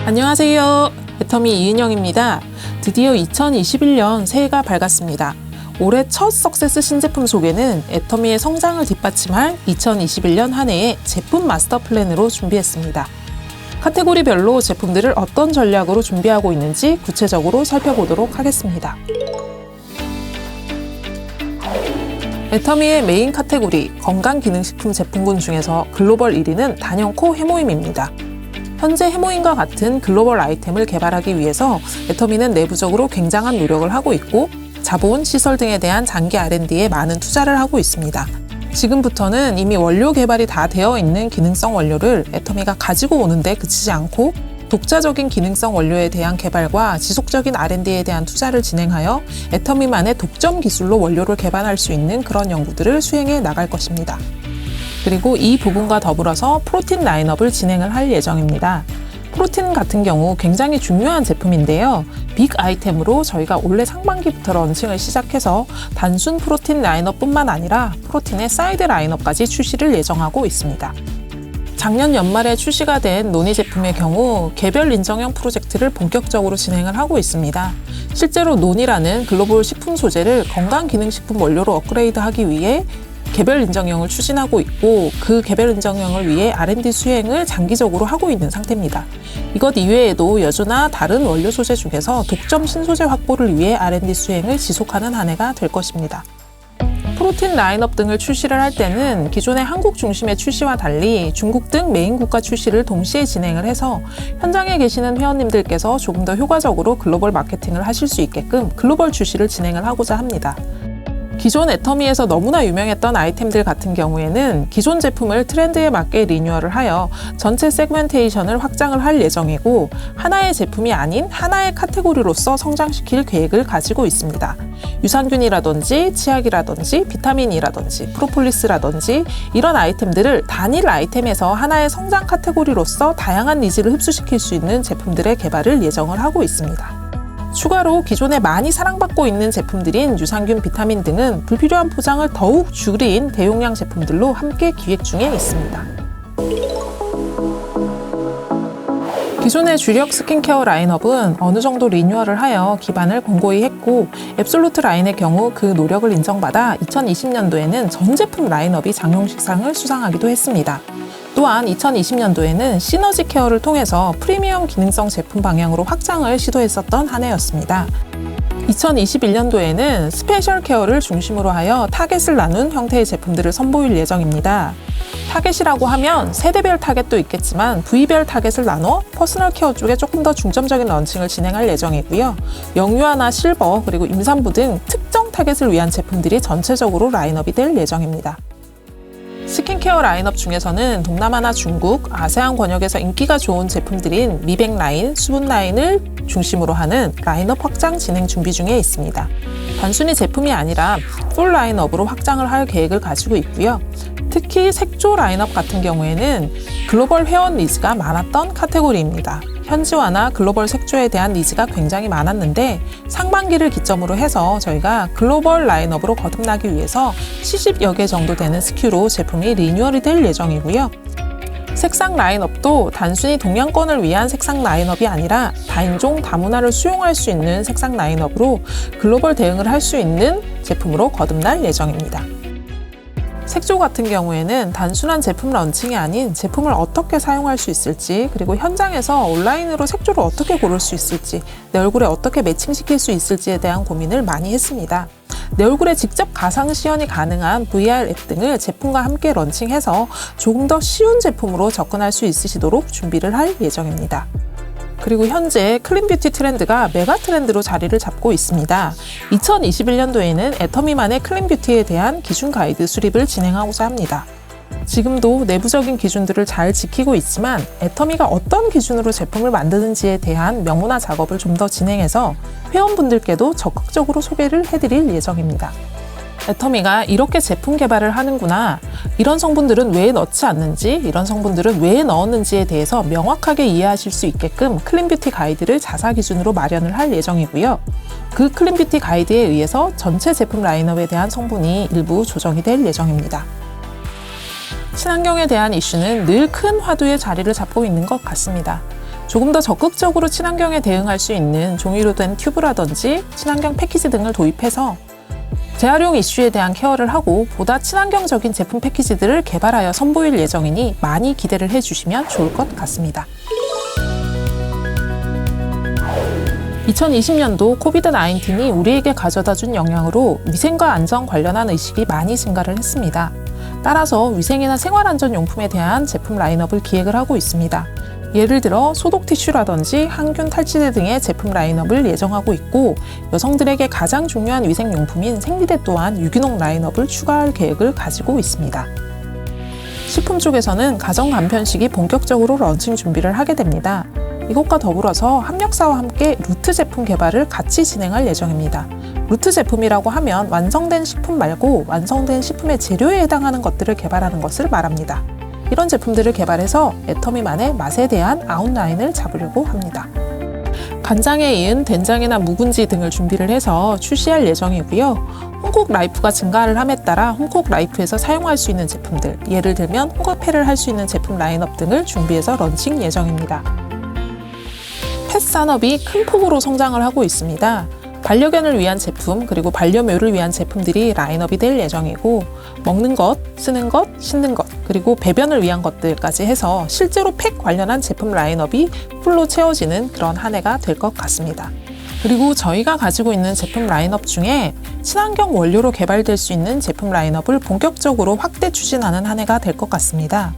안녕하세요. 애터미 이은영입니다. 드디어 2021년 새해가 밝았습니다. 올해 첫 석세스 신제품 소개는 애터미의 성장을 뒷받침할 2021년 한 해의 제품 마스터 플랜으로 준비했습니다. 카테고리별로 제품들을 어떤 전략으로 준비하고 있는지 구체적으로 살펴보도록 하겠습니다. 애터미의 메인 카테고리 건강기능식품 제품군 중에서 글로벌 1위는 단연코 해모임입니다. 현재 해모임과 같은 글로벌 아이템을 개발하기 위해서 애터미는 내부적으로 굉장한 노력을 하고 있고 자본, 시설 등에 대한 장기 R&D에 많은 투자를 하고 있습니다. 지금부터는 이미 원료 개발이 다 되어 있는 기능성 원료를 애터미가 가지고 오는데 그치지 않고 독자적인 기능성 원료에 대한 개발과 지속적인 R&D에 대한 투자를 진행하여 애터미만의 독점 기술로 원료를 개발할 수 있는 그런 연구들을 수행해 나갈 것입니다. 그리고 이 부분과 더불어서 프로틴 라인업을 진행을 할 예정입니다. 프로틴 같은 경우 굉장히 중요한 제품인데요. 빅 아이템으로 저희가 올해 상반기부터 런칭을 시작해서 단순 프로틴 라인업뿐만 아니라 프로틴의 사이드 라인업까지 출시를 예정하고 있습니다. 작년 연말에 출시가 된 노니 제품의 경우 개별 인정형 프로젝트를 본격적으로 진행을 하고 있습니다. 실제로 노니라는 글로벌 식품 소재를 건강기능식품 원료로 업그레이드하기 위해 개별 인정형을 추진하고 있고 그 개별 인정형을 위해 R&D 수행을 장기적으로 하고 있는 상태입니다. 이것 이외에도 여주나 다른 원료 소재 중에서 독점 신소재 확보를 위해 R&D 수행을 지속하는 한 해가 될 것입니다. 프로틴 라인업 등을 출시를 할 때는 기존의 한국 중심의 출시와 달리 중국 등 메인 국가 출시를 동시에 진행을 해서 현장에 계시는 회원님들께서 조금 더 효과적으로 글로벌 마케팅을 하실 수 있게끔 글로벌 출시를 진행을 하고자 합니다. 기존 애터미에서 너무나 유명했던 아이템들 같은 경우에는 기존 제품을 트렌드에 맞게 리뉴얼을 하여 전체 세그멘테이션을 확장을 할 예정이고 하나의 제품이 아닌 하나의 카테고리로서 성장시킬 계획을 가지고 있습니다. 유산균이라든지 치약이라든지 비타민이라든지 프로폴리스라든지 이런 아이템들을 단일 아이템에서 하나의 성장 카테고리로서 다양한 니즈를 흡수시킬 수 있는 제품들의 개발을 예정을 하고 있습니다. 추가로 기존에 많이 사랑받고 있는 제품들인 유산균, 비타민 등은 불필요한 포장을 더욱 줄인 대용량 제품들로 함께 기획 중에 있습니다. 기존의 주력 스킨케어 라인업은 어느 정도 리뉴얼을 하여 기반을 공고히 했고 앱솔루트 라인의 경우 그 노력을 인정받아 2020년도에는 전 제품 라인업이 장용식상을 수상하기도 했습니다. 또한 2020년도에는 시너지 케어를 통해서 프리미엄 기능성 제품 방향으로 확장을 시도했었던 한 해였습니다. 2021년도에는 스페셜 케어를 중심으로 하여 타겟을 나눈 형태의 제품들을 선보일 예정입니다. 타겟이라고 하면 세대별 타겟도 있겠지만 부위별 타겟을 나눠 퍼스널 케어 쪽에 조금 더 중점적인 런칭을 진행할 예정이고요. 영유아나 실버 그리고 임산부 등 특정 타겟을 위한 제품들이 전체적으로 라인업이 될 예정입니다. 스킨케어 라인업 중에서는 동남아나 중국, 아세안 권역에서 인기가 좋은 제품들인 미백 라인, 수분 라인을 중심으로 하는 라인업 확장 진행 준비 중에 있습니다. 단순히 제품이 아니라 풀 라인업으로 확장을 할 계획을 가지고 있고요. 특히 색조 라인업 같은 경우에는 글로벌 회원 니즈가 많았던 카테고리입니다. 현지화나 글로벌 색조에 대한 니즈가 굉장히 많았는데 상반기를 기점으로 해서 저희가 글로벌 라인업으로 거듭나기 위해서 70여 개 정도 되는 SKU로 제품이 리뉴얼이 될 예정이고요. 색상 라인업도 단순히 동양권을 위한 색상 라인업이 아니라 다인종 다문화를 수용할 수 있는 색상 라인업으로 글로벌 대응을 할 수 있는 제품으로 거듭날 예정입니다. 색조 같은 경우에는 단순한 제품 런칭이 아닌 제품을 어떻게 사용할 수 있을지 그리고 현장에서 온라인으로 색조를 어떻게 고를 수 있을지 내 얼굴에 어떻게 매칭시킬 수 있을지에 대한 고민을 많이 했습니다. 내 얼굴에 직접 가상 시연이 가능한 VR 앱 등을 제품과 함께 런칭해서 조금 더 쉬운 제품으로 접근할 수 있으시도록 준비를 할 예정입니다. 그리고 현재 클린뷰티 트렌드가 메가 트렌드로 자리를 잡고 있습니다. 2021년도에는 애터미만의 클린뷰티에 대한 기준 가이드 수립을 진행하고자 합니다. 지금도 내부적인 기준들을 잘 지키고 있지만 애터미가 어떤 기준으로 제품을 만드는지에 대한 명문화 작업을 좀 더 진행해서 회원분들께도 적극적으로 소개를 해드릴 예정입니다. 애터미가 이렇게 제품 개발을 하는구나, 이런 성분들은 왜 넣지 않는지, 이런 성분들은 왜 넣었는지에 대해서 명확하게 이해하실 수 있게끔 클린뷰티 가이드를 자사 기준으로 마련을 할 예정이고요. 그 클린뷰티 가이드에 의해서 전체 제품 라인업에 대한 성분이 일부 조정이 될 예정입니다. 친환경에 대한 이슈는 늘 큰 화두에 자리를 잡고 있는 것 같습니다. 조금 더 적극적으로 친환경에 대응할 수 있는 종이로 된 튜브라든지 친환경 패키지 등을 도입해서 재활용 이슈에 대한 케어를 하고 보다 친환경적인 제품 패키지들을 개발하여 선보일 예정이니 많이 기대를 해주시면 좋을 것 같습니다. 2020년도 코비드-19이 우리에게 가져다준 영향으로 위생과 안전 관련한 의식이 많이 증가를 했습니다. 따라서 위생이나 생활안전용품에 대한 제품 라인업을 기획을 하고 있습니다. 예를 들어 소독 티슈라든지 항균 탈취제 등의 제품 라인업을 예정하고 있고, 여성들에게 가장 중요한 위생용품인 생리대 또한 유기농 라인업을 추가할 계획을 가지고 있습니다. 식품 쪽에서는 가정 간편식이 본격적으로 런칭 준비를 하게 됩니다. 이것과 더불어서 합력사와 함께 루트 제품 개발을 같이 진행할 예정입니다. 루트 제품이라고 하면 완성된 식품 말고 완성된 식품의 재료에 해당하는 것들을 개발하는 것을 말합니다. 이런 제품들을 개발해서 애터미만의 맛에 대한 아웃라인을 잡으려고 합니다. 간장에 이은 된장이나 묵은지 등을 준비를 해서 출시할 예정이고요. 홈콕 라이프가 증가를 함에 따라 홈콕 라이프에서 사용할 수 있는 제품들, 예를 들면 홈카페를 할 수 있는 제품 라인업 등을 준비해서 런칭 예정입니다. 펫 산업이 큰 폭으로 성장을 하고 있습니다. 반려견을 위한 제품, 그리고 반려묘를 위한 제품들이 라인업이 될 예정이고, 먹는 것, 쓰는 것, 씻는 것, 그리고 배변을 위한 것들까지 해서 실제로 펫 관련한 제품 라인업이 풀로 채워지는 그런 한 해가 될 것 같습니다. 그리고 저희가 가지고 있는 제품 라인업 중에 친환경 원료로 개발될 수 있는 제품 라인업을 본격적으로 확대 추진하는 한 해가 될 것 같습니다.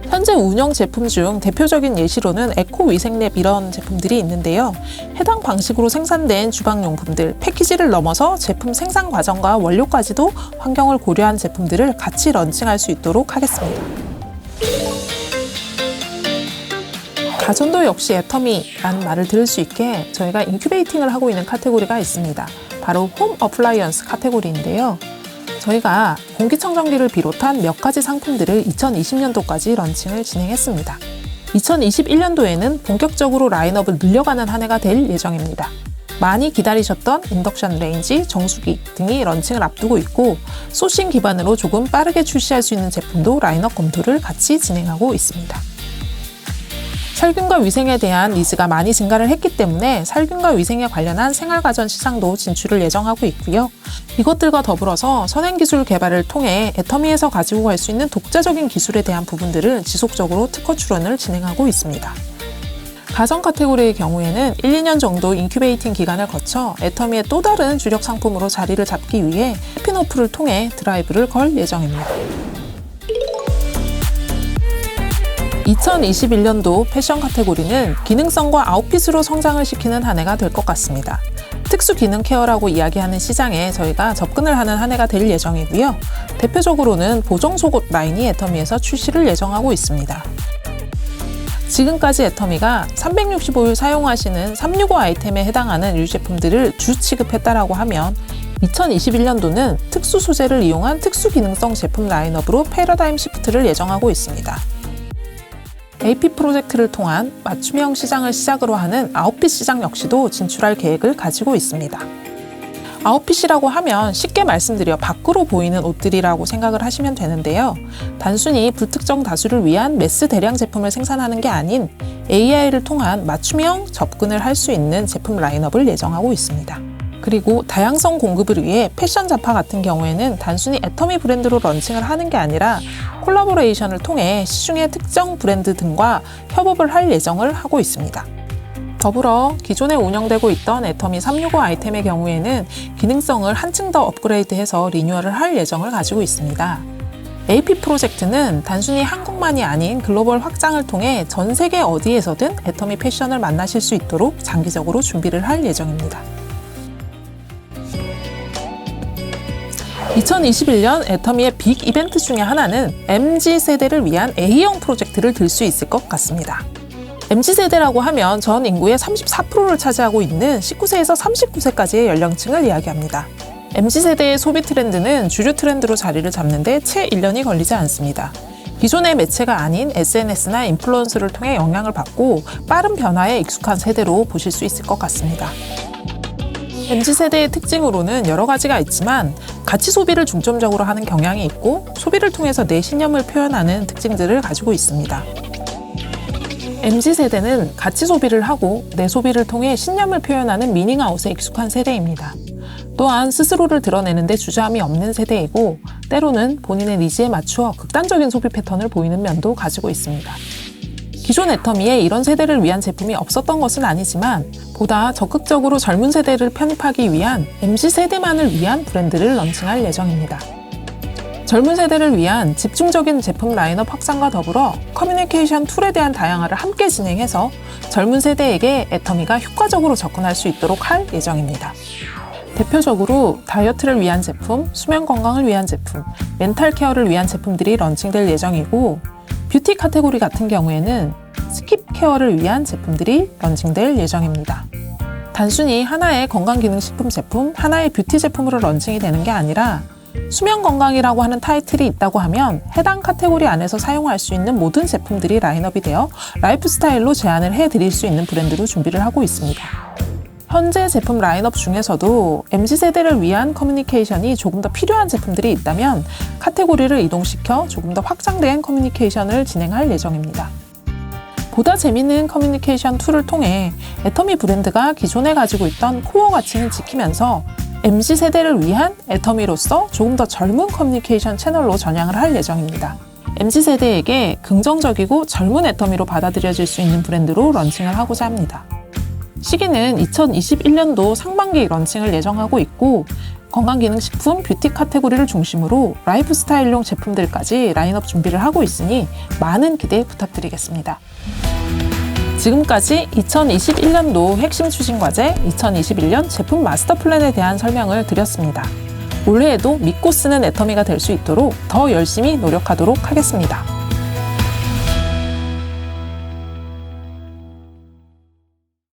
현재 운영 제품 중 대표적인 예시로는 에코위생랩 이런 제품들이 있는데요. 해당 방식으로 생산된 주방용품들, 패키지를 넘어서 제품 생산 과정과 원료까지도 환경을 고려한 제품들을 같이 런칭할 수 있도록 하겠습니다. 가전도 역시 애터미라는 말을 들을 수 있게 저희가 인큐베이팅을 하고 있는 카테고리가 있습니다. 바로 홈 어플라이언스 카테고리인데요. 저희가 공기청정기를 비롯한 몇 가지 상품들을 2020년도까지 런칭을 진행했습니다. 2021년도에는 본격적으로 라인업을 늘려가는 한 해가 될 예정입니다. 많이 기다리셨던 인덕션 레인지, 정수기 등이 런칭을 앞두고 있고, 소싱 기반으로 조금 빠르게 출시할 수 있는 제품도 라인업 검토를 같이 진행하고 있습니다. 살균과 위생에 대한 니즈가 많이 증가를 했기 때문에 살균과 위생에 관련한 생활가전 시장도 진출을 예정하고 있고요. 이것들과 더불어서 선행기술 개발을 통해 애터미에서 가지고 갈 수 있는 독자적인 기술에 대한 부분들을 지속적으로 특허 출원을 진행하고 있습니다. 가전 카테고리의 경우에는 1, 2년 정도 인큐베이팅 기간을 거쳐 애터미의 또 다른 주력 상품으로 자리를 잡기 위해 스핀오프를 통해 드라이브를 걸 예정입니다. 2021년도 패션 카테고리는 기능성과 아웃핏으로 성장을 시키는 한 해가 될 것 같습니다. 특수 기능 케어라고 이야기하는 시장에 저희가 접근을 하는 한 해가 될 예정이고요. 대표적으로는 보정 속옷 라인이 애터미에서 출시를 예정하고 있습니다. 지금까지 애터미가 365일 사용하시는 365 아이템에 해당하는 유제품들을 주 취급했다라고 하면 2021년도는 특수 소재를 이용한 특수 기능성 제품 라인업으로 패러다임 시프트를 예정하고 있습니다. AP 프로젝트를 통한 맞춤형 시장을 시작으로 하는 아웃핏 시장 역시도 진출할 계획을 가지고 있습니다. 아웃핏이라고 하면 쉽게 말씀드려 밖으로 보이는 옷들이라고 생각을 하시면 되는데요. 단순히 불특정 다수를 위한 매스 대량 제품을 생산하는 게 아닌 AI를 통한 맞춤형 접근을 할 수 있는 제품 라인업을 예정하고 있습니다. 그리고 다양성 공급을 위해 패션 잡화 같은 경우에는 단순히 애터미 브랜드로 런칭을 하는 게 아니라 콜라보레이션을 통해 시중의 특정 브랜드 등과 협업을 할 예정을 하고 있습니다. 더불어 기존에 운영되고 있던 애터미 365 아이템의 경우에는 기능성을 한층 더 업그레이드해서 리뉴얼을 할 예정을 가지고 있습니다. AP 프로젝트는 단순히 한국만이 아닌 글로벌 확장을 통해 전 세계 어디에서든 애터미 패션을 만나실 수 있도록 장기적으로 준비를 할 예정입니다. 2021년 애터미의 빅 이벤트 중에 하나는 MZ세대를 위한 A형 프로젝트를 들 수 있을 것 같습니다. MZ세대라고 하면 전 인구의 34%를 차지하고 있는 19세에서 39세까지의 연령층을 이야기합니다. MZ세대의 소비 트렌드는 주류 트렌드로 자리를 잡는데 채 1년이 걸리지 않습니다. 기존의 매체가 아닌 SNS나 인플루언서를 통해 영향을 받고 빠른 변화에 익숙한 세대로 보실 수 있을 것 같습니다. MZ세대의 특징으로는 여러 가지가 있지만 가치 소비를 중점적으로 하는 경향이 있고 소비를 통해서 내 신념을 표현하는 특징들을 가지고 있습니다. MZ세대는 가치 소비를 하고 내 소비를 통해 신념을 표현하는 미닝아웃에 익숙한 세대입니다. 또한 스스로를 드러내는 데 주저함이 없는 세대이고 때로는 본인의 니즈에 맞추어 극단적인 소비 패턴을 보이는 면도 가지고 있습니다. 기존 애터미에 이런 세대를 위한 제품이 없었던 것은 아니지만 보다 적극적으로 젊은 세대를 편입하기 위한 MZ세대만을 위한 브랜드를 런칭할 예정입니다. 젊은 세대를 위한 집중적인 제품 라인업 확산과 더불어 커뮤니케이션 툴에 대한 다양화를 함께 진행해서 젊은 세대에게 애터미가 효과적으로 접근할 수 있도록 할 예정입니다. 대표적으로 다이어트를 위한 제품, 수면 건강을 위한 제품, 멘탈 케어를 위한 제품들이 런칭될 예정이고 뷰티 카테고리 같은 경우에는 스킵 케어를 위한 제품들이 런칭될 예정입니다. 단순히 하나의 건강기능식품 제품, 하나의 뷰티 제품으로 런칭이 되는 게 아니라 수면 건강이라고 하는 타이틀이 있다고 하면 해당 카테고리 안에서 사용할 수 있는 모든 제품들이 라인업이 되어 라이프 스타일로 제안을 해드릴 수 있는 브랜드로 준비를 하고 있습니다. 현재 제품 라인업 중에서도 MZ세대를 위한 커뮤니케이션이 조금 더 필요한 제품들이 있다면 카테고리를 이동시켜 조금 더 확장된 커뮤니케이션을 진행할 예정입니다. 보다 재미있는 커뮤니케이션 툴을 통해 애터미 브랜드가 기존에 가지고 있던 코어 가치는 지키면서 MZ세대를 위한 애터미로서 조금 더 젊은 커뮤니케이션 채널로 전향을 할 예정입니다. MZ세대에게 긍정적이고 젊은 애터미로 받아들여질 수 있는 브랜드로 런칭을 하고자 합니다. 시기는 2021년도 상반기 런칭을 예정하고 있고 건강기능식품, 뷰티 카테고리를 중심으로 라이프 스타일용 제품들까지 라인업 준비를 하고 있으니 많은 기대 부탁드리겠습니다. 지금까지 2021년도 핵심 추진과제 2021년 제품 마스터 플랜에 대한 설명을 드렸습니다. 올해에도 믿고 쓰는 애터미가 될 수 있도록 더 열심히 노력하도록 하겠습니다.